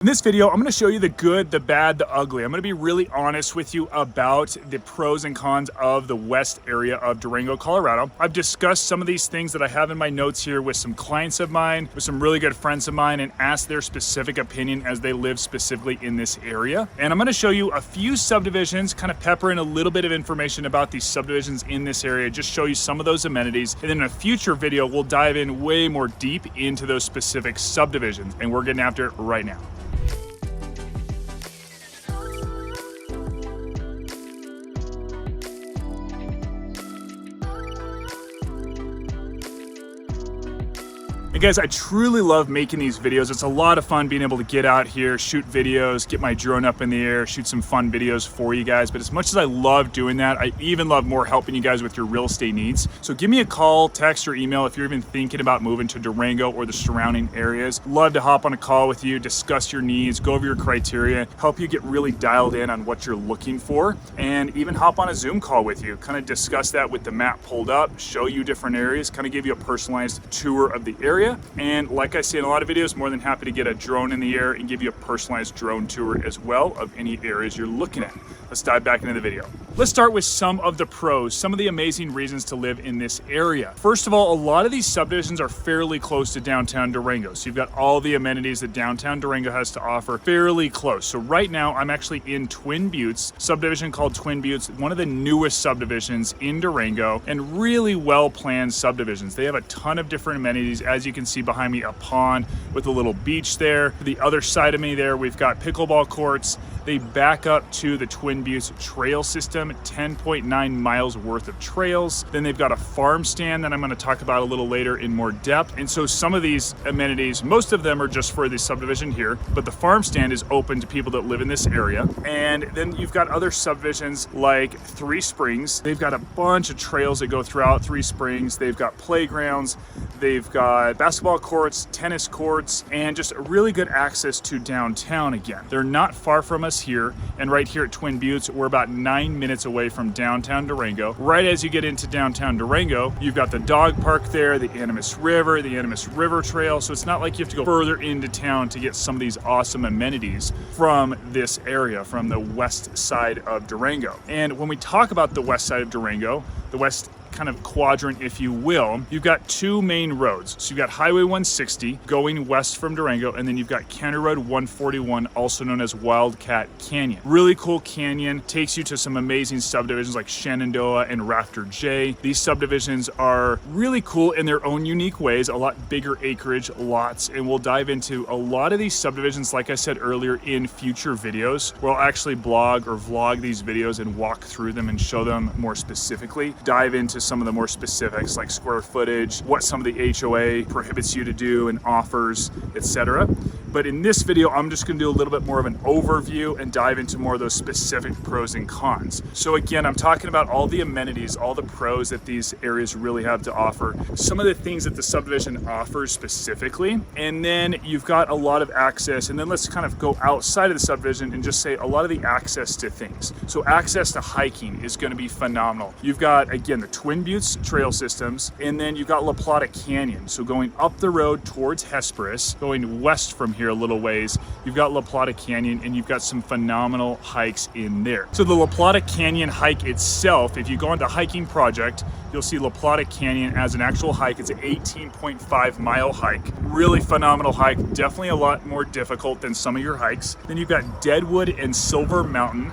In this video, I'm gonna show you the good, the bad, the ugly. I'm gonna be really honest with you about the pros and cons of the west area of Durango, Colorado. I've discussed some of these things that I have in my notes here with some clients of mine, with some really good friends of mine, and asked their specific opinion as they live specifically in this area. And I'm gonna show you a few subdivisions, kind of pepper in a little bit of information about these subdivisions in this area, just show you some of those amenities. And then in a future video, we'll dive in way more deep into those specific subdivisions. And we're getting after it right now. And guys, I truly love making these videos. It's a lot of fun being able to get out here, shoot videos, get my drone up in the air, shoot some fun videos for you guys. But as much as I love doing that, I even love more helping you guys with your real estate needs. So give me a call, text, or email if you're even thinking about moving to Durango or the surrounding areas. Love to hop on a call with you, discuss your needs, go over your criteria, help you get really dialed in on what you're looking for, and even hop on a Zoom call with you, kind of discuss that with the map pulled up, show you different areas, kind of give you a personalized tour of the area. And like I say in a lot of videos, more than happy to get a drone in the air and give you a personalized drone tour as well of any areas you're looking at. Let's dive back into the video. Let's start with some of the pros, some of the amazing reasons to live in this area. First of all, a lot of these subdivisions are fairly close to downtown Durango. So you've got all the amenities that downtown Durango has to offer fairly close. So right now I'm actually in Twin Buttes, subdivision called Twin Buttes, one of the newest subdivisions in Durango, and really well-planned subdivisions. They have a ton of different amenities. As you can see behind me, a pond with a little beach there. The other side of me there, we've got pickleball courts. They back up to the Twin Buttes trail system, 10.9 miles worth of trails. Then they've got a farm stand that I'm going to talk about a little later in more depth. And so some of these amenities, most of them are just for the subdivision here, but the farm stand is open to people that live in this area. And then you've got other subdivisions like Three Springs. They've got a bunch of trails that go throughout Three Springs. They've got playgrounds. They've got basketball courts, tennis courts, and just really good access to downtown again. They're not far from us here, and right here at Twin Buttes, we're about 9 minutes away from downtown Durango. Right as you get into downtown Durango, you've got the dog park there, the Animas River Trail, so it's not like you have to go further into town to get some of these awesome amenities from this area, from the west side of Durango. And when we talk about the west side of Durango, the west kind of quadrant, if you will, you've got two main roads. So you've got Highway 160 going west from Durango, and then you've got County Road 141, also known as Wildcat Canyon. Really cool canyon, takes you to some amazing subdivisions like Shenandoah and Rafter J. These subdivisions are really cool in their own unique ways, a lot bigger acreage lots, and we'll dive into a lot of these subdivisions, like I said earlier, in future videos, where I'll actually blog or vlog these videos and walk through them and show them more specifically, dive into some of the more specifics like square footage, what some of the HOA prohibits you to do and offers, etc. But in this video, I'm just gonna do a little bit more of an overview and dive into more of those specific pros and cons. So again, I'm talking about all the amenities, all the pros that these areas really have to offer, some of the things that the subdivision offers specifically, and then you've got a lot of access, and then let's kind of go outside of the subdivision and just say a lot of the access to things. So access to hiking is gonna be phenomenal. You've got, again, the Twin Buttes trail systems, and then you've got La Plata Canyon. So going up the road towards Hesperus, going west from here a little ways, you've got La Plata Canyon, and you've got some phenomenal hikes in there. So the La Plata Canyon hike itself, if you go on the hiking project, you'll see La Plata Canyon as an actual hike. It's an 18.5 mile hike. Really phenomenal hike, definitely a lot more difficult than some of your hikes. Then you've got Deadwood and Silver Mountain,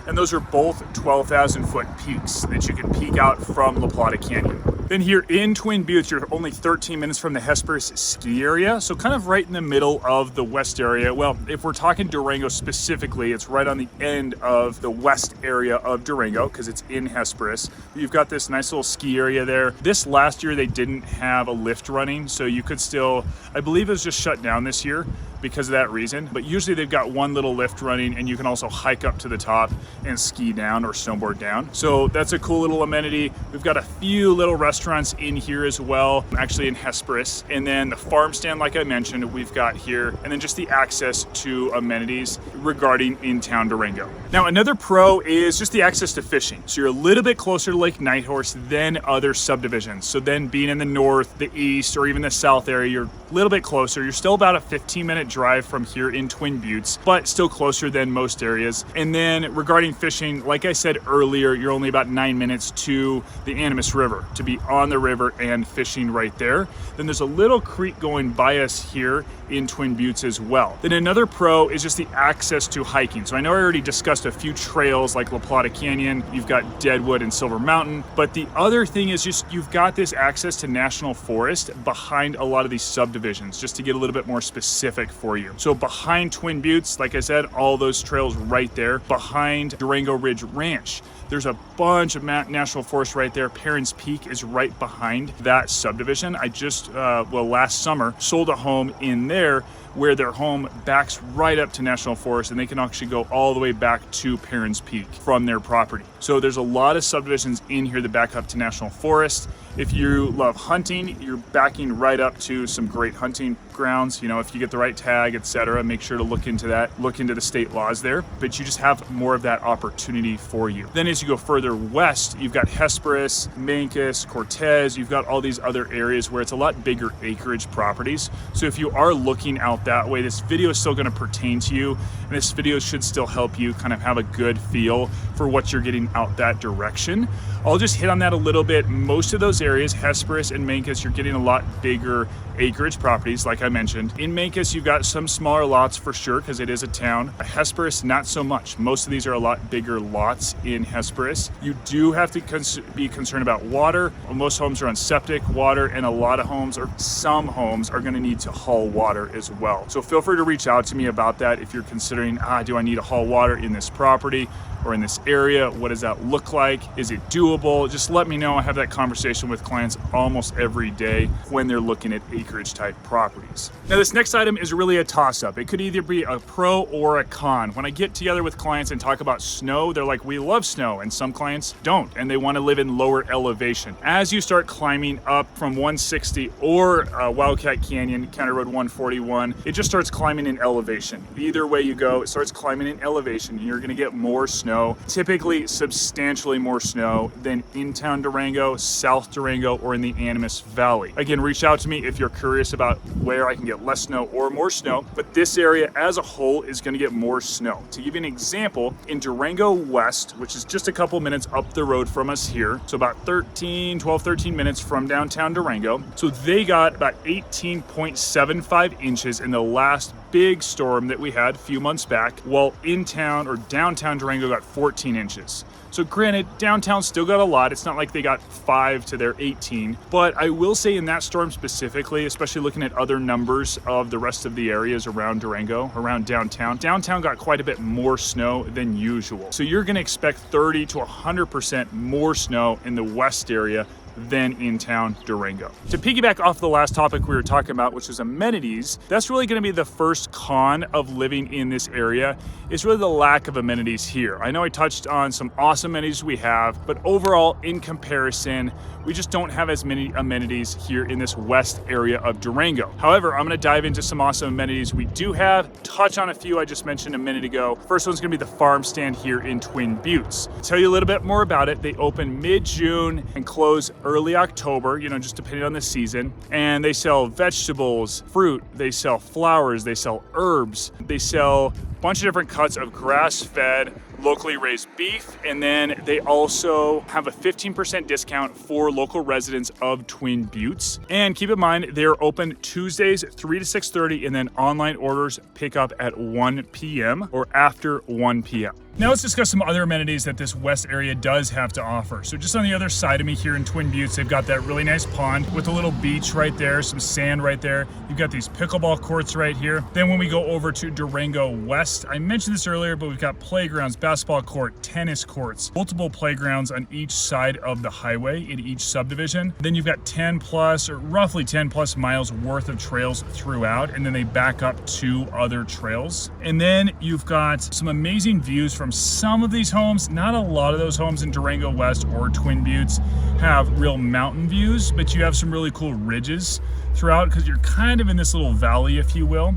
and those are both 12,000 foot peaks that you can peek out from La Plata Canyon. Then here in Twin Buttes, you're only 13 minutes from the Hesperus ski area, so kind of right in the middle of the west area. Well, if we're talking Durango specifically, it's right on the end of the west area of Durango because it's in Hesperus. You've got this nice little ski area there. This last year, they didn't have a lift running, so you could still, I believe it was just shut down this year because of that reason, but usually they've got one little lift running, and you can also hike up to the top and ski down or snowboard down. So that's a cool little amenity. We've got a few little restaurants in here as well, actually in Hesperus, and then the farm stand, like I mentioned, we've got here, and then just the access to amenities regarding in-town Durango. Now, another pro is just the access to fishing. So you're a little bit closer to Lake Nighthorse than other subdivisions. So then being in the north, the east, or even the south area, you're a little bit closer. You're still about a 15-minute 5-minute drive from here in Twin Buttes, but still closer than most areas. And then regarding fishing, like I said earlier, you're only about 9 minutes to the Animas River to be on the river and fishing right there. Then there's a little creek going by us here in Twin Buttes as well. Then another pro is just the access to hiking. So I know I already discussed a few trails like La Plata Canyon, you've got Deadwood and Silver Mountain, but the other thing is just you've got this access to national forest behind a lot of these subdivisions, just to get a little bit more specific for you. So behind Twin Buttes, like I said, all those trails right there. Behind Durango Ridge Ranch, there's a bunch of national forest right there. Perrins Peak is right behind that subdivision. I just, last summer, sold a home in there where their home backs right up to national forest, and they can actually go all the way back to Perrins Peak from their property. So there's a lot of subdivisions in here that back up to national forest. If you love hunting, you're backing right up to some great hunting grounds. You know, if you get the right tag, etc., make sure to look into that, look into the state laws there, but you just have more of that opportunity for you. Then as you go further west, you've got Hesperus, Mancos, Cortez, you've got all these other areas where it's a lot bigger acreage properties. So if you are looking out that way, this video is still going to pertain to you, and this video should still help you kind of have a good feel for what you're getting out that direction. I'll just hit on that a little bit. Most of those areas, Hesperus and Mancos, you're getting a lot bigger acreage properties, like I mentioned. In Mancos, you've got some smaller lots for sure, because it is a town. Hesperus, not so much. Most of these are a lot bigger lots in Hesperus. You do have to be concerned about water. Most homes are on septic water, and a lot of homes, or some homes, are going to need to haul water as well. So feel free to reach out to me about that if you're considering, do I need to haul water in this property or in this area? What does that look like? Is it doable? Just let me know. I have that conversation with clients almost every day when they're looking at acreage type properties. Now this next item is really a toss-up. It could either be a pro or a con. When I get together with clients and talk about snow, they're like, we love snow, and some clients don't, and they want to live in lower elevation. As you start climbing up from 160 or Wildcat Canyon, County Road 141, it just starts climbing in elevation. Either way you go, it starts climbing in elevation. You're going to get more snow, typically substantially more snow than in town Durango, South Durango, or in the Animas Valley. Again, reach out to me if you're curious about where I can get less snow or more snow, but this area as a whole is going to get more snow. To give you an example, in Durango West, which is just a couple minutes up the road from us here, so about 12, 13 minutes from downtown Durango, so they got about 18.75 inches in the last big storm that we had a few months back, while in town or downtown Durango got 14 inches. So granted, downtown still got a lot. It's not like they got 5 to their 18, but I will say in that storm specifically, especially looking at other numbers of the rest of the areas around Durango, around downtown got quite a bit more snow than usual. So you're gonna expect 30 to 100% more snow in the west area than in town Durango. To piggyback off the last topic we were talking about, which is amenities, that's really going to be the first con of living in this area, is really the lack of amenities here. I know I touched on some awesome amenities we have, but overall, in comparison, we just don't have as many amenities here in this west area of Durango. However, I'm going to dive into some awesome amenities we do have, touch on a few I just mentioned a minute ago. First one's going to be the farm stand here in Twin Buttes. Tell you a little bit more about it. They open mid-June and close early October, you know, just depending on the season. And they sell vegetables, fruit, they sell flowers, they sell herbs, they sell a bunch of different cuts of grass-fed, locally raised beef, and then they also have a 15% discount for local residents of Twin Buttes. And keep in mind, they're open Tuesdays 3 to 6:30, and then online orders pick up at 1 p.m. or after 1 p.m. Now let's discuss some other amenities that this west area does have to offer. So just on the other side of me here in Twin Buttes, they've got that really nice pond with a little beach right there, some sand right there. You've got these pickleball courts right here. Then when we go over to Durango West, I mentioned this earlier, but we've got playgrounds, basketball court, tennis courts, multiple playgrounds on each side of the highway in each subdivision. Then you've got 10 plus or roughly 10 plus miles worth of trails throughout, and then they back up to other trails. And then you've got some amazing views from some of these homes. Not a lot of those homes in Durango West or Twin Buttes have real mountain views, but you have some really cool ridges throughout because you're kind of in this little valley, if you will.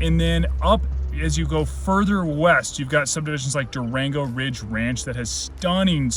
And then up as you go further west, you've got subdivisions like Durango Ridge Ranch that has stunning,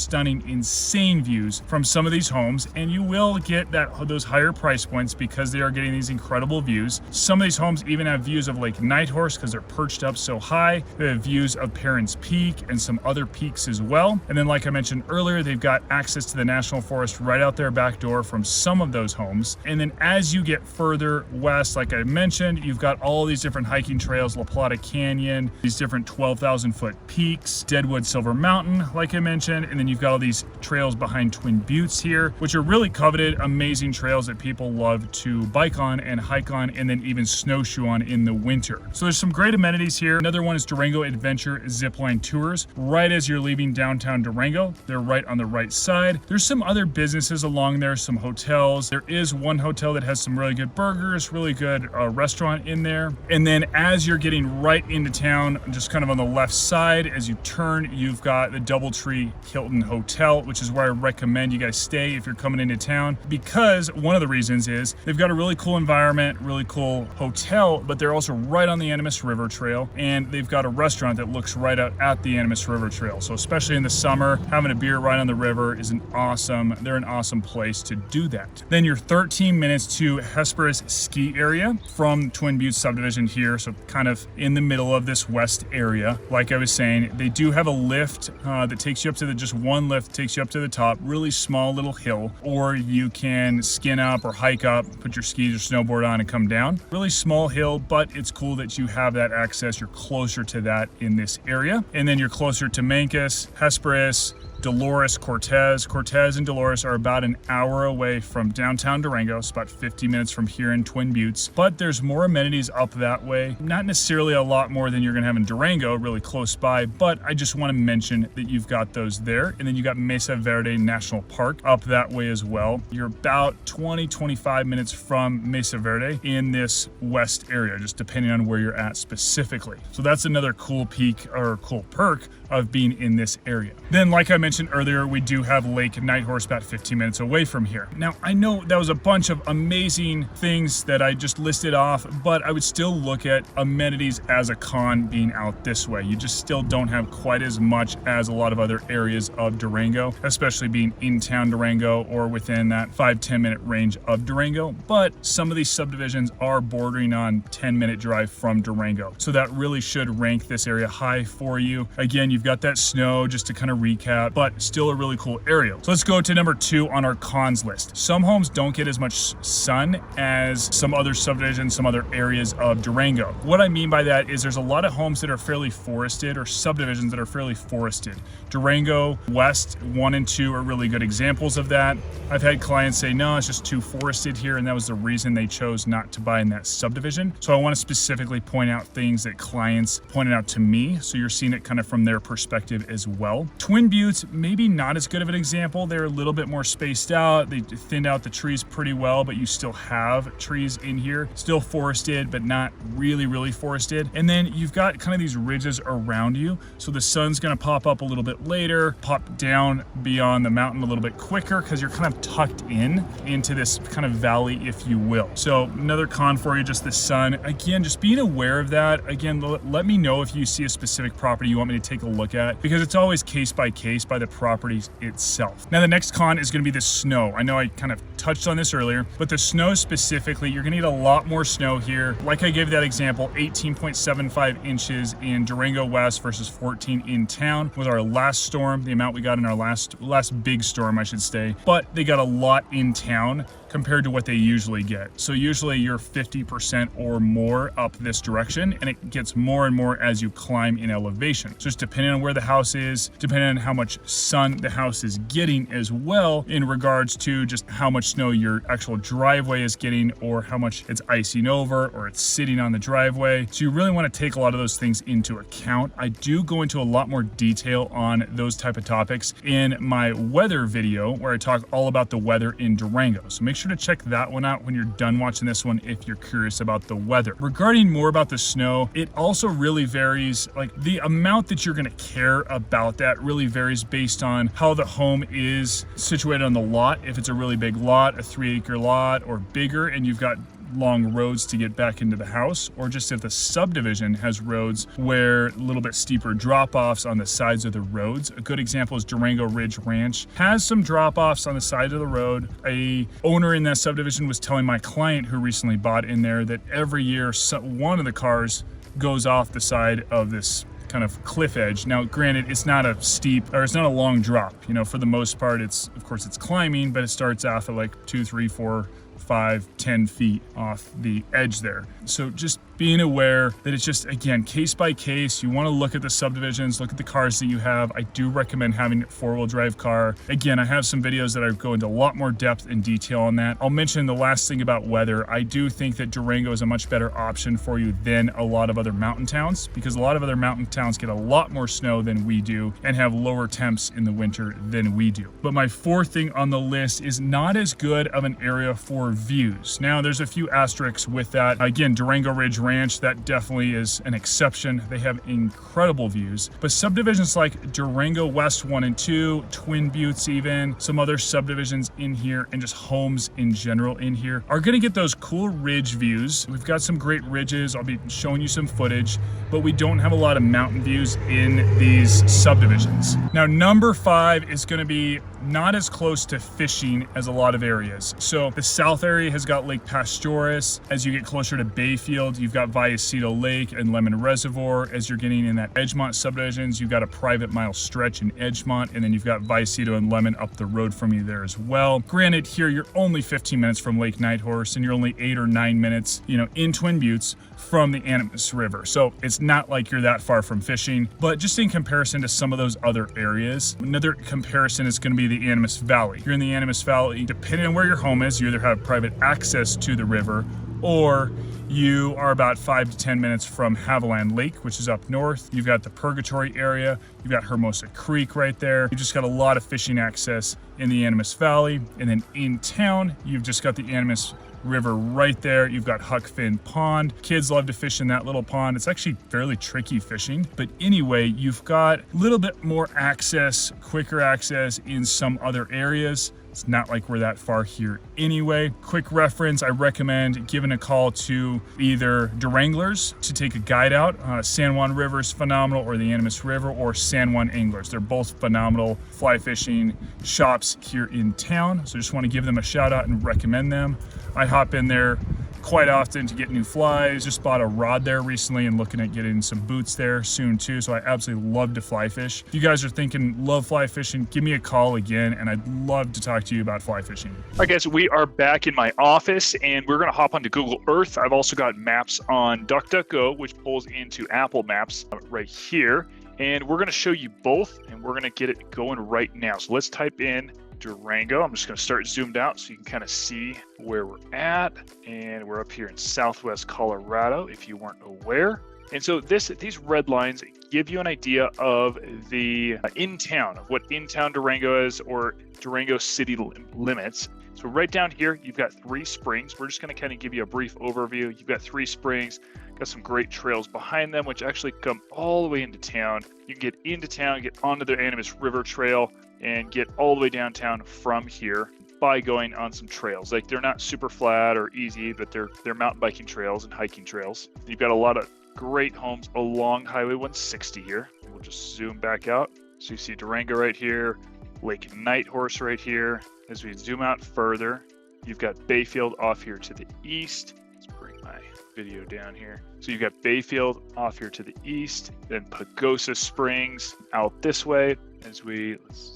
insane views from some of these homes, and you will get those higher price points because they are getting these incredible views. Some of these homes even have views of Lake Nighthorse because they're perched up so high. They have views of Perrins Peak and some other peaks as well. And then, like I mentioned earlier, they've got access to the National Forest right out their back door from some of those homes. And then as you get further west, like I mentioned, you've got all these different hiking trails, La Plata Canyon, these different 12,000 foot peaks, Deadwood Silver Mountain, like I mentioned, and then you've got all these trails behind Twin Buttes here, which are really coveted, amazing trails that people love to bike on and hike on, and then even snowshoe on in the winter. So there's some great amenities here. Another one is Durango Adventure Zipline Tours. Right as you're leaving downtown Durango, they're right on the right side. There's some other businesses along there, some hotels. There is one hotel that has some really good burgers, really good restaurant in there. And then as you're getting right into town, just kind of on the left side, as you turn, you've got the Doubletree Hilton Hotel, which is where I recommend you guys stay if you're coming into town, because one of the reasons is they've got a really cool environment, really cool hotel, but they're also right on the Animas River Trail, and they've got a restaurant that looks right out at the Animas River Trail. So especially in the summer, having a beer right on the river is they're an awesome place to do that. Then you're 13 minutes to Hesperus Ski Area from Twin Buttes Subdivision here, so kind of in the middle of this west area. Like I was saying, they do have a lift that takes you up to just one lift takes you up to the top, really small little hill, or you can skin up or hike up, put your skis or snowboard on and come down. Really small hill, but it's cool that you have that access. You're closer to that in this area. And then you're closer to Mancos, Hesperus, Dolores, Cortez. Cortez and Dolores are about an hour away from downtown Durango. It's about 50 minutes from here in Twin Buttes, but there's more amenities up that way. Not necessarily a lot more than you're gonna have in Durango, really close by, but I just wanna mention that you've got those there. And then you got Mesa Verde National Park up that way as well. You're about 20-25 minutes from Mesa Verde in this west area, just depending on where you're at specifically. So that's another cool peak or cool perk of being in this area. Then, like I mentioned earlier, we do have Lake Nighthorse about 15 minutes away from here. Now, I know that was a bunch of amazing things that I just listed off, but I would still look at amenities as a con being out this way. You just still don't have quite as much as a lot of other areas of Durango, especially being in town Durango or within that 5-10 minute range of Durango. But some of these subdivisions are bordering on 10-minute drive from Durango. So that really should rank this area high for you. Again, you've got that snow, just to kind of recap, but still a really cool area. So let's go to number 2 on our cons list. Some homes don't get as much sun as some other subdivisions, some other areas of Durango. What I mean by that is there's a lot of homes that are fairly forested, or subdivisions that are fairly forested. Durango West 1 and 2 are really good examples of that. I've had clients say, no, it's just too forested here, and that was the reason they chose not to buy in that subdivision. So I want to specifically point out things that clients pointed out to me, so you're seeing it kind of from their perspective as well. Twin Buttes, maybe not as good of an example. They're a little bit more spaced out. They thinned out the trees pretty well, but you still have trees in here. Still forested, but not really forested. And then you've got kind of these ridges around you. So the sun's gonna pop up a little bit later, pop down beyond the mountain a little bit quicker because you're kind of tucked into this kind of valley, if you will. So another con for you, just the sun. Again, just being aware of that. Again, let me know if you see a specific property you want me to take a look at, because it's always case by case by the property itself. Now, the next con is going to be the snow. I know I kind of touched on this earlier, but the snow specifically, you're going to need a lot more snow here. Like I gave that example, 18.75 inches in Durango West versus 14 in town was our last storm, the amount we got in our last big storm, I should say. But they got a lot in town compared to what they usually get. So usually you're 50% or more up this direction, and it gets more and more as you climb in elevation. So just depending on where the house is, depending on how much sun the house is getting as well, in regards to just how much snow your actual driveway is getting, or how much it's icing over, or it's sitting on the driveway. So you really want to take a lot of those things into account. I do go into a lot more detail on those type of topics in my weather video, where I talk all about the weather in Durango. So make sure to check that one out when you're done watching this one if you're curious about the weather. Regarding more about the snow, it also really varies. Like, the amount that you're going to care about that really varies based on how the home is situated on the lot. If it's a really big lot, a 3-acre lot or bigger, and you've got long roads to get back into the house, or just if the subdivision has roads where a little bit steeper drop-offs on the sides of the roads. A good example is Durango Ridge Ranch has some drop-offs on the side of the road. A owner in that subdivision was telling my client who recently bought in there that every year one of the cars goes off the side of this kind of cliff edge. Now, granted, it's not a steep, or it's not a long drop. You know, for the most part, of course it's climbing, but it starts off at like 2, 3, 4, 5, 10 feet off the edge there. So just being aware that it's just, again, case by case. You want to look at the subdivisions, look at the cars that you have. I do recommend having a 4-wheel drive car. Again, I have some videos that I go into a lot more depth and detail on that. I'll mention the last thing about weather. I do think that Durango is a much better option for you than a lot of other mountain towns, because a lot of other mountain towns get a lot more snow than we do and have lower temps in the winter than we do. But my fourth thing on the list is not as good of an area for views. Now, there's a few asterisks with that. Again, Durango Ridge Ranch, that definitely is an exception. They have incredible views. But subdivisions like Durango West 1 and 2, Twin Buttes even, some other subdivisions in here, and just homes in general in here are gonna get those cool ridge views. We've got some great ridges. I'll be showing you some footage, but we don't have a lot of mountain views in these subdivisions. Now, number 5 is gonna be not as close to fishing as a lot of areas. So the south area has got Lake Pastoris. As you get closer to Bayfield, you've got Vallecito Lake and Lemon Reservoir. As you're getting in that Edgemont subdivisions, you've got a private mile stretch in Edgemont, and then you've got Vallecito and Lemon up the road from you there as well. Granted, here you're only 15 minutes from Lake Nighthorse, and you're only 8 or 9 minutes, you know, in Twin Buttes from the Animas River. So it's not like you're that far from fishing, but just in comparison to some of those other areas. Another comparison is going to be the Animas Valley. You're in the Animas Valley, depending on where your home is, you either have private access to the river, or you are about 5 to 10 minutes from Haviland Lake, which is up north. You've got the Purgatory area. You've got Hermosa Creek right there. You've just got a lot of fishing access in the Animas Valley. And then in town, you've just got the Animas River right there. You've got Huck Finn Pond. Kids love to fish in that little pond. It's actually fairly tricky fishing. But anyway, you've got a little bit more access, quicker access in some other areas. It's not like we're that far here anyway. Quick reference, I recommend giving a call to either Duranglers to take a guide out. San Juan River is phenomenal, or the Animas River, or San Juan Anglers. They're both phenomenal fly fishing shops here in town. So just want to give them a shout out and recommend them. I hop in there quite often to get new flies. Just bought a rod there recently and looking at getting some boots there soon too. So I absolutely love to fly fish. If you guys are thinking love fly fishing, give me a call again, and I'd love to talk to you about fly fishing. All right, guys, we are back in my office, and we're gonna hop onto Google Earth. I've also got maps on DuckDuckGo, which pulls into Apple Maps right here. And we're gonna show you both, and we're gonna get it going right now. So let's type in Durango. I'm just going to start zoomed out so you can kind of see where we're at. And we're up here in Southwest Colorado, if you weren't aware. And so these red lines give you an idea of the in-town, of what in-town Durango is, or Durango city limits. So right down here, you've got 3 springs. We're just going to kind of give you a brief overview. You've got 3 springs, got some great trails behind them, which actually come all the way into town. You can get into town, get onto the Animas River Trail, and get all the way downtown from here by going on some trails. Like, they're not super flat or easy, but they're mountain biking trails and hiking trails. You've got a lot of great homes along Highway 160 here. We'll just zoom back out. So you see Durango right here, Lake Nighthorse right here. As we zoom out further, you've got Bayfield off here to the east. Let's bring my video down here. So you've got Bayfield off here to the east, then Pagosa Springs out this way. Let's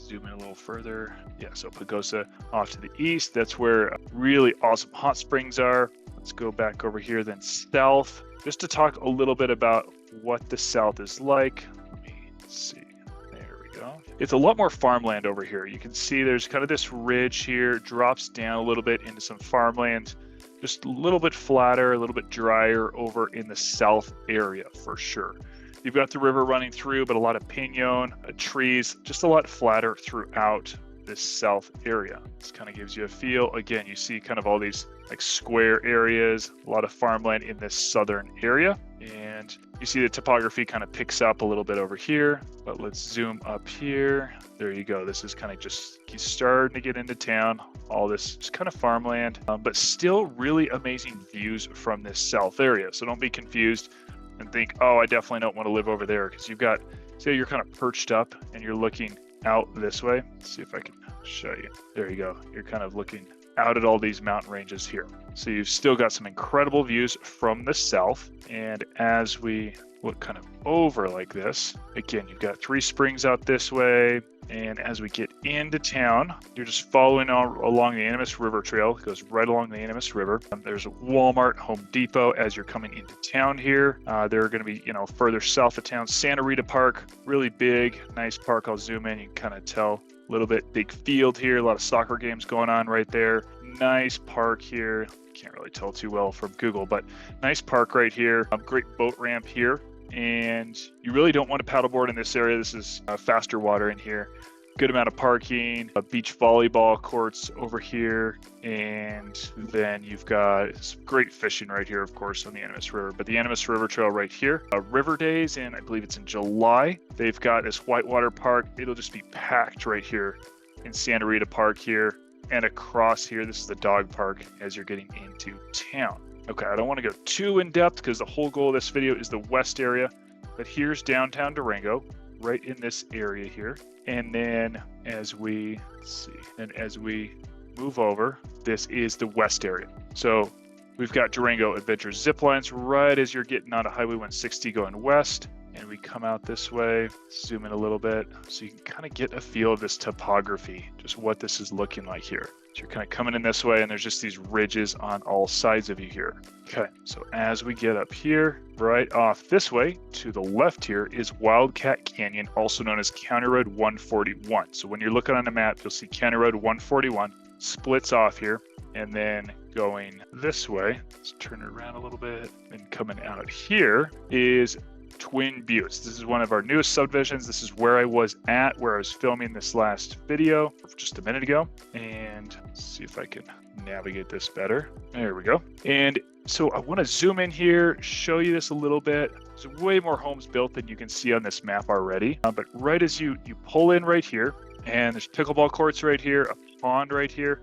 zoom in a little further. Yeah, so Pagosa off to the east. That's where really awesome hot springs are. Let's go back over here then south, just to talk a little bit about what the south is like. Let me see. There we go. It's a lot more farmland over here. You can see there's kind of this ridge here, drops down a little bit into some farmland, just a little bit flatter, a little bit drier over in the south area for sure. You've got the river running through, but a lot of pinon, trees, just a lot flatter throughout this south area. This kind of gives you a feel. Again, you see kind of all these like square areas, a lot of farmland in this southern area. And you see the topography kind of picks up a little bit over here, but let's zoom up here. There you go. This is kind of just starting to get into town. All this is kind of farmland, but still really amazing views from this south area. So don't be confused and think, oh, I definitely don't want to live over there, because you've got, say you're kind of perched up and you're looking out this way. Let's see if I can show you. There you go. You're kind of looking out at all these mountain ranges here. So you've still got some incredible views from the south. And as we look kind of over like this, again, you've got Three Springs out this way. And as we get into town, you're just following along the Animas River Trail. It goes right along the Animas River. There's a Walmart, Home Depot as you're coming into town here. There are going to be, further south of town, Santa Rita Park, really big, nice park. I'll zoom in, you can kind of tell a little bit. Big field here, a lot of soccer games going on right there. Nice park here. Can't really tell too well from Google, but nice park right here. Great boat ramp here. And you really don't want to paddleboard in this area. This is faster water in here. Good amount of parking, beach volleyball courts over here. And then you've got some great fishing right here, of course, on the Animas River. But the Animas River Trail right here, River Days, and I believe it's in July. They've got this whitewater park. It'll just be packed right here in Santa Rita Park here. And across here, this is the dog park as you're getting into town. Okay, I don't want to go too in depth because the whole goal of this video is the west area, but here's downtown Durango, right in this area here. And then as we move over, this is the west area. So we've got Durango Adventure zip lines right as you're getting onto Highway 160 going west. And we come out this way, zoom in a little bit, so you can kind of get a feel of this topography, just what this is looking like here. So you're kind of coming in this way, and there's just these ridges on all sides of you here. Okay, so as we get up here, right off this way, to the left here is Wildcat Canyon, also known as County Road 141. So when you're looking on a map, you'll see County Road 141 splits off here, and then going this way, let's turn it around a little bit, and coming out here is Twin Buttes. This is one of our newest subdivisions. This is where I was filming this last video just a minute ago. And let's see if I can navigate this better. There we go. And so I want to zoom in here, show you this a little bit. There's way more homes built than you can see on this map already. But right as you pull in right here, and there's pickleball courts right here, a pond right here,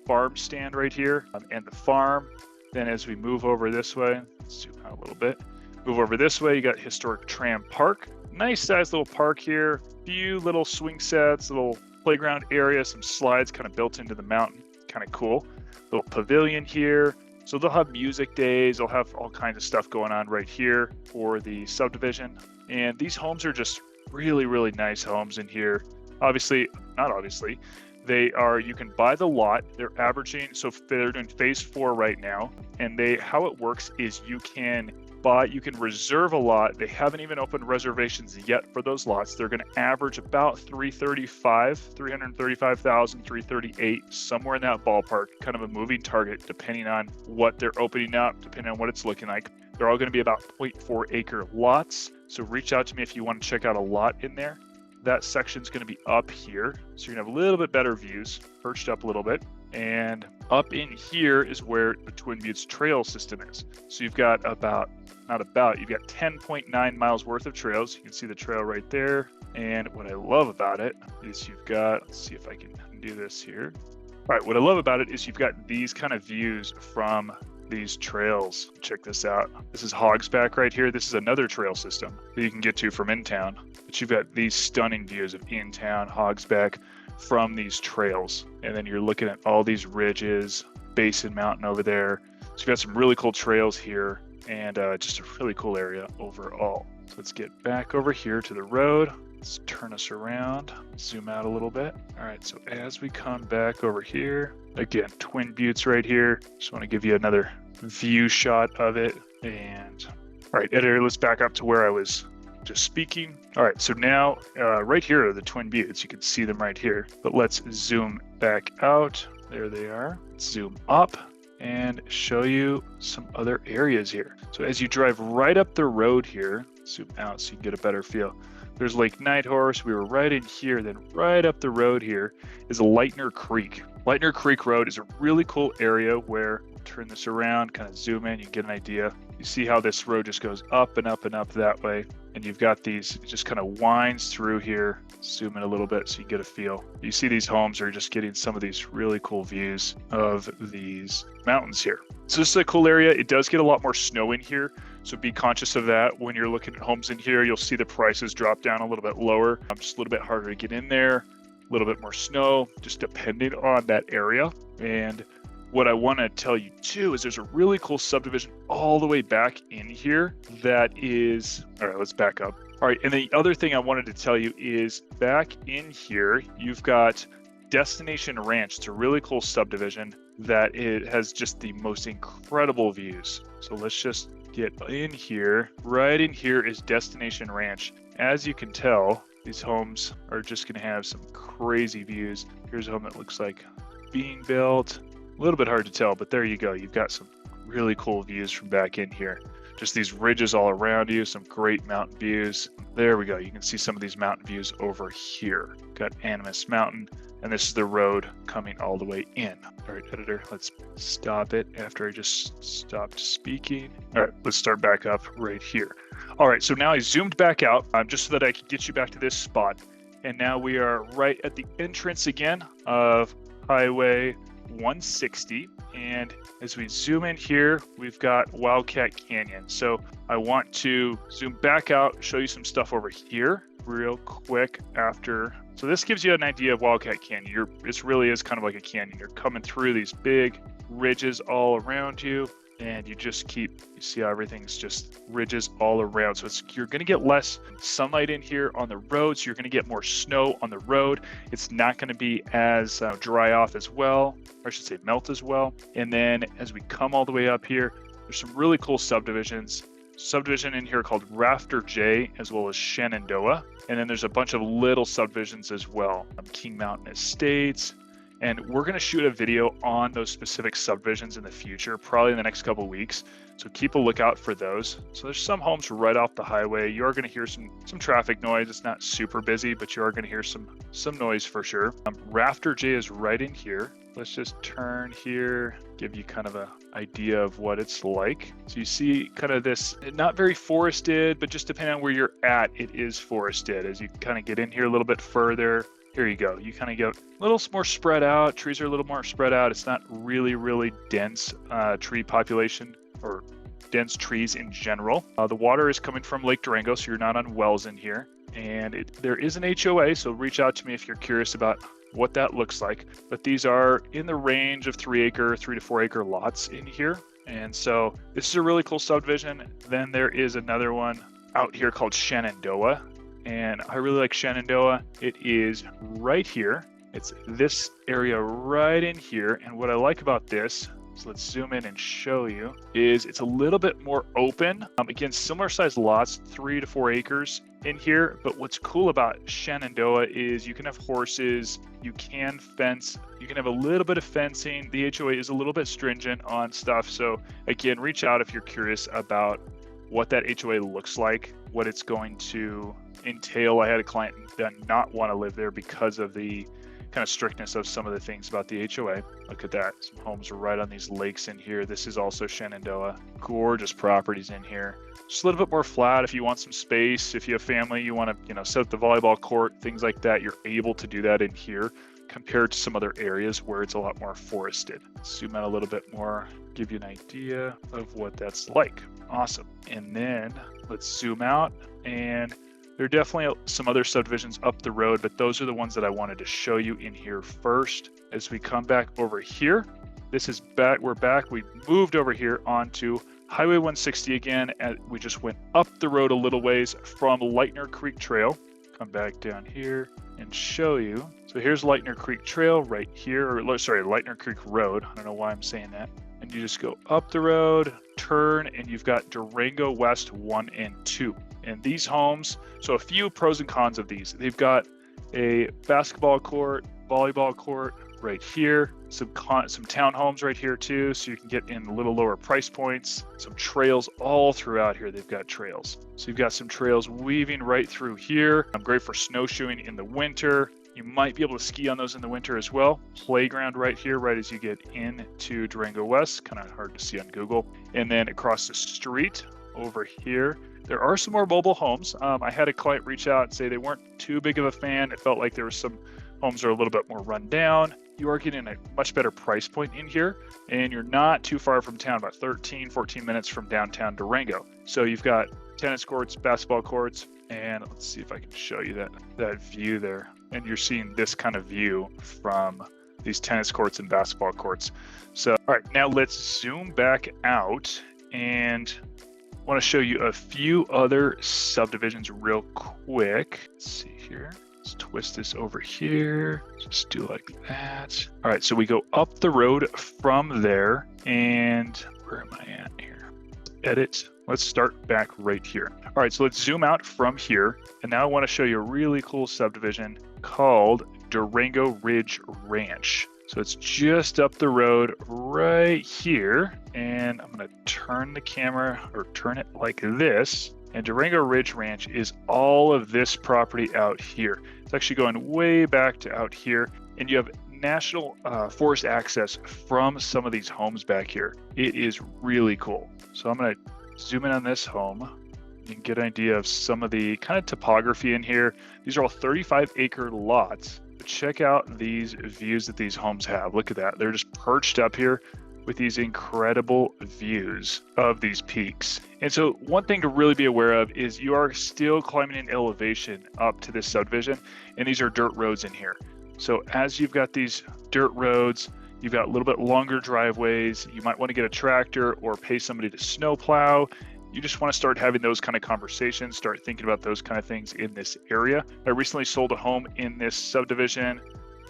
farm stand right here, and the farm. Then as we move over this way, let's zoom out a little bit. Move over this way, you got Historic Tram Park. Nice sized little park here. Few little swing sets, little playground area, some slides kind of built into the mountain. Kind of cool. Little pavilion here. So they'll have music days. They'll have all kinds of stuff going on right here for the subdivision. And these homes are just really, really nice homes in here. Not obviously. You can buy the lot. They're averaging, so they're doing phase 4 right now. And how it works is you can reserve a lot. They haven't even opened reservations yet for those lots. They're going to average about 335,000, 338, somewhere in that ballpark, kind of a moving target depending on what they're opening up, depending on what it's looking like. They're all going to be about 0.4 acre lots. So reach out to me if you want to check out a lot in there. That section's going to be up here. So you're going to have a little bit better views, perched up a little bit. And up in here is where the Twin Buttes trail system is. So you've got you've got 10.9 miles worth of trails. You can see the trail right there. And what I love about it is let's see if I can do this here. All right, what I love about it is you've got these kind of views from these trails. Check this out. This is Hogsback right here. This is another trail system that you can get to from in town. But you've got these stunning views of in town, Hogsback, from these trails. And then you're looking at all these ridges, Basin Mountain over there. So you've got some really cool trails here and just a really cool area overall. So let's get back over here to the road. Let's turn us around, zoom out a little bit. All right, so as we come back over here, again, Twin Buttes right here. Just want to give you another view shot of it. And all right, editor, let's back up to where I was just speaking. All right, so now right here are the Twin Buttes. You can see them right here, but let's zoom back out. There they are. Let's zoom up and show you some other areas here. So as you drive right up the road here, zoom out so you can get a better feel. There's Lake Nighthorse. We were right in here. Then right up the road here is Lightner Creek. Lightner Creek Road is a really cool area where turn this around, kind of zoom in, you get an idea. You see how this road just goes up and up and up that way. And you've got these, it just kind of winds through here. Zoom in a little bit so you get a feel. You see these homes are just getting some of these really cool views of these mountains here. So this is a cool area. It does get a lot more snow in here, so be conscious of that. When you're looking at homes in here, you'll see the prices drop down a little bit lower. Just a little bit harder to get in there, a little bit more snow, just depending on that area. And what I want to tell you too is there's a really cool subdivision all the way back in here that is, all right, let's back up. All right, and the other thing I wanted to tell you is back in here, you've got Destination Ranch. It's a really cool subdivision that it has just the most incredible views. So let's just get in here. Right in here is Destination Ranch. As you can tell, these homes are just gonna have some crazy views. Here's a home that looks like being built. A little bit hard to tell, but there you go. You've got some really cool views from back in here. Just these ridges all around you, some great mountain views. There we go. You can see some of these mountain views over here. Got Animas Mountain, and this is the road coming all the way in. All right, editor, let's stop it after I just stopped speaking. All right, let's start back up right here. All right, so now I zoomed back out just so that I could get you back to this spot. And now we are right at the entrance again of Highway 160. And as we zoom in here, we've got Wildcat Canyon. So I want to zoom back out, show you some stuff over here real quick after. So this gives you an idea of Wildcat Canyon. This really is kind of like a canyon. You're coming through these big ridges all around you, and you just keep, you see how everything's just ridges all around. So you're going to get less sunlight in here on the road, so you're going to get more snow on the road. It's not going to be as dry off as well, or I should say melt as well. And then as we come all the way up here, there's some really cool subdivisions. Subdivision in here called Rafter J, as well as Shenandoah. And then there's a bunch of little subdivisions as well. King Mountain Estates. And we're going to shoot a video on those specific subdivisions in the future, probably in the next couple of weeks. So keep a lookout for those. So there's some homes right off the highway. You are going to hear some traffic noise. It's not super busy, but you are going to hear some noise for sure. Rafter J is right in here. Let's just turn here, give you kind of an idea of what it's like. So you see kind of this, not very forested, but just depending on where you're at, it is forested. As you kind of get in here a little bit further, here you go. You kind of get a little more spread out. Trees are a little more spread out. It's not really dense tree population or dense trees in general. The water is coming from Lake Durango, so you're not on wells in here. And there is an HOA, so reach out to me if you're curious about what that looks like. But these are in the range of 3 to 4 acre lots in here. And so this is a really cool subdivision. Then there is another one out here called Shenandoah. And I really like Shenandoah. It is right here. It's this area right in here. And what I like about this, so let's zoom in and show you, is it's a little bit more open. Again, similar sized lots, 3 to 4 acres in here. But what's cool about Shenandoah is you can have horses, you can fence, you can have a little bit of fencing. The HOA is a little bit stringent on stuff. So again, reach out if you're curious about what that HOA looks like, what it's going to entail. I had a client that did not want to live there because of the kind of strictness of some of the things about the HOA. Look at that. Some homes are right on these lakes in here. This is also Shenandoah. Gorgeous properties in here. Just a little bit more flat if you want some space. If you have family, you want to, set up the volleyball court, things like that. You're able to do that in here compared to some other areas where it's a lot more forested. Zoom out a little bit more, give you an idea of what that's like. Awesome. And then let's zoom out, and there are definitely some other subdivisions up the road, but those are the ones that I wanted to show you in here first. As we come back over here, this is back, we're back. We moved over here onto Highway 160 again, and we just went up the road a little ways from Lightner Creek Trail. Come back down here and show you. So here's Lightner Creek Trail right here, or sorry, Lightner Creek Road. I don't know why I'm saying that. And you just go up the road, turn, and you've got Durango West 1 and 2. And these homes, so a few pros and cons of these. They've got a basketball court, volleyball court right here, some townhomes right here too, so you can get in a little lower price points. Some trails all throughout here. They've got trails. So you've got some trails weaving right through here. Great for snowshoeing in the winter. You might be able to ski on those in the winter as well. Playground right here, right as you get into Durango West, kind of hard to see on Google. And then across the street over here, there are some more mobile homes. I had a client reach out and say they weren't too big of a fan. It felt like there were some homes that are a little bit more run down. You are getting a much better price point in here, and you're not too far from town, about 13, 14 minutes from downtown Durango. So you've got tennis courts, basketball courts, and let's see if I can show you that view there. And you're seeing this kind of view from these tennis courts and basketball courts. So, all right, now let's zoom back out and I want to show you a few other subdivisions real quick. Let's see here. Let's twist this over here. Just do like that. All right, so we go up the road from there, and where am I at here? Edit. Let's start back right here. All right, so let's zoom out from here, and now I want to show you a really cool subdivision called Durango Ridge Ranch. So it's just up the road right here, and I'm going to turn the camera or turn it like this. And Durango Ridge Ranch is all of this property out here. It's actually going way back to out here, and you have national forest access from some of these homes back here. It is really cool. So I'm going to zoom in on this home. You can get an idea of some of the kind of topography in here. These are all 35-acre lots. But check out these views that these homes have. Look at that. They're just perched up here with these incredible views of these peaks. And so one thing to really be aware of is you are still climbing in elevation up to this subdivision, and these are dirt roads in here. So as you've got these dirt roads, you've got a little bit longer driveways. You might want to get a tractor or pay somebody to snow plow. You just want to start having those kind of conversations, start thinking about those kind of things in this area. I recently sold a home in this subdivision,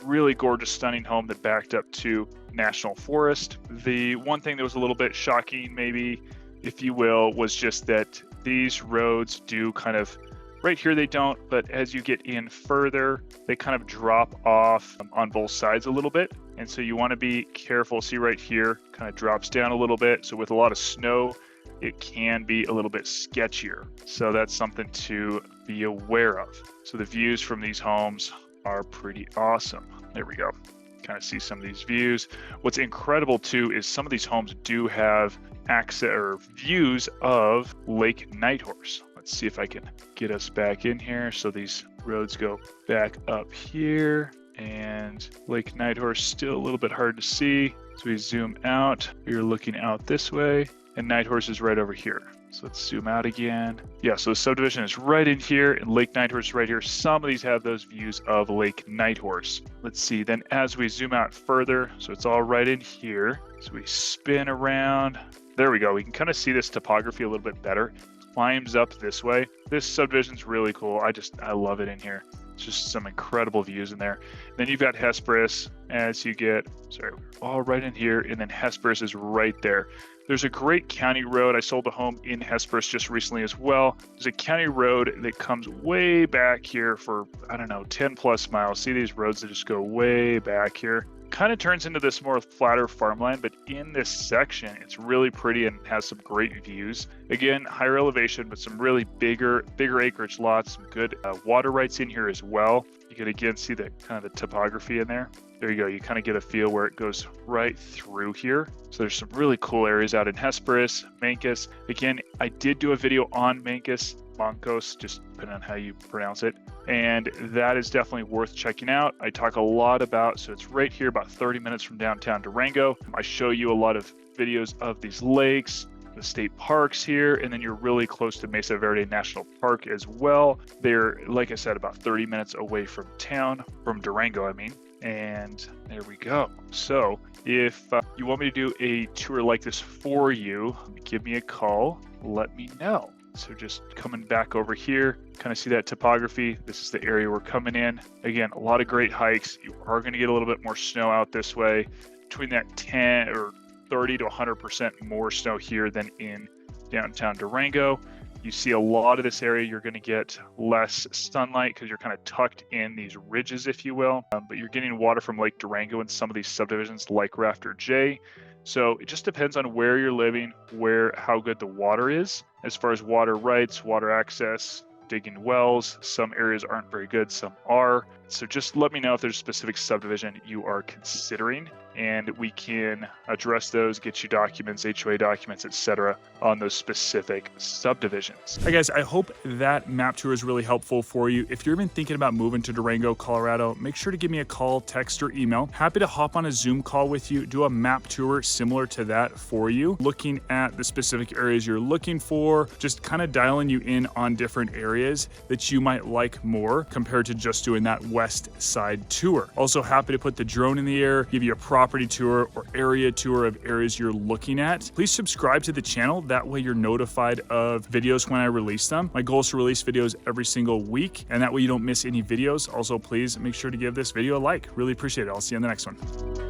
really gorgeous, stunning home that backed up to national forest. The one thing that was a little bit shocking, maybe, if you will, was just that these roads do kind of, right here they don't, but as you get in further, they kind of drop off on both sides a little bit. And so you want to be careful. See right here, kind of drops down a little bit. So with a lot of snow, it can be a little bit sketchier. So that's something to be aware of. So the views from these homes are pretty awesome. There we go. Kind of see some of these views. What's incredible too is some of these homes do have access or views of Lake Nighthorse. Let's see if I can get us back in here. So these roads go back up here, and Lake Nighthorse still a little bit hard to see. So we zoom out. You're looking out this way, and Nighthorse is right over here. So let's zoom out again. Yeah, so the subdivision is right in here, and Lake Nighthorse is right here. Some of these have those views of Lake Nighthorse. Let's see, then as we zoom out further, so it's all right in here. So we spin around. There we go. We can kind of see this topography a little bit better. Climbs up this way. This subdivision's really cool. I love it in here. It's just some incredible views in there. Then you've got Hesperus as you get, all right in here, and then Hesperus is right there. There's a great county road. I sold a home in Hesperus just recently as well. There's a county road that comes way back here for, 10 plus miles. See these roads that just go way back here? Kind of turns into this more flatter farmland, but in this section, it's really pretty and has some great views. Again, higher elevation, but some really bigger acreage lots, some good water rights in here as well. You can again see the kind of the topography in there. There you go. You kind of get a feel where it goes right through here. So there's some really cool areas out in Hesperus, Mancos. Again, I did do a video on Mancos, just depending on how you pronounce it. And that is definitely worth checking out. I talk a lot about, so it's right here, about 30 minutes from downtown Durango. I show you a lot of videos of these lakes, the state parks here, and then you're really close to Mesa Verde National Park as well. They're, like I said, about 30 minutes away from town, from Durango, I mean. And there we go. So if you want me to do a tour like this for you, give me a call, let me know. So just coming back over here, kind of see that topography. This is the area we're coming in. Again, a lot of great hikes. You are going to get a little bit more snow out this way, between that 10 or 30 to 100% more snow here than in downtown Durango. You see a lot of this area, you're going to get less sunlight because you're kind of tucked in these ridges, if you will. But you're getting water from Lake Durango in some of these subdivisions like Rafter J. So it just depends on where you're living, how good the water is, as far as water rights, water access, digging wells. Some areas aren't very good, some are. So just let me know if there's a specific subdivision you are considering, and we can address those, get you documents, HOA documents, etc. on those specific subdivisions. Hey guys, I hope that map tour is really helpful for you. If you're even thinking about moving to Durango, Colorado, make sure to give me a call, text, or email. Happy to hop on a Zoom call with you, do a map tour similar to that for you, looking at the specific areas you're looking for, just kind of dialing you in on different areas that you might like more compared to just doing that west side tour. Also happy to put the drone in the air, give you a property tour or area tour of areas you're looking at. Please subscribe to the channel. That way you're notified of videos when I release them. My goal is to release videos every single week, and that way you don't miss any videos. Also, please make sure to give this video a like. Really appreciate it. I'll see you on the next one.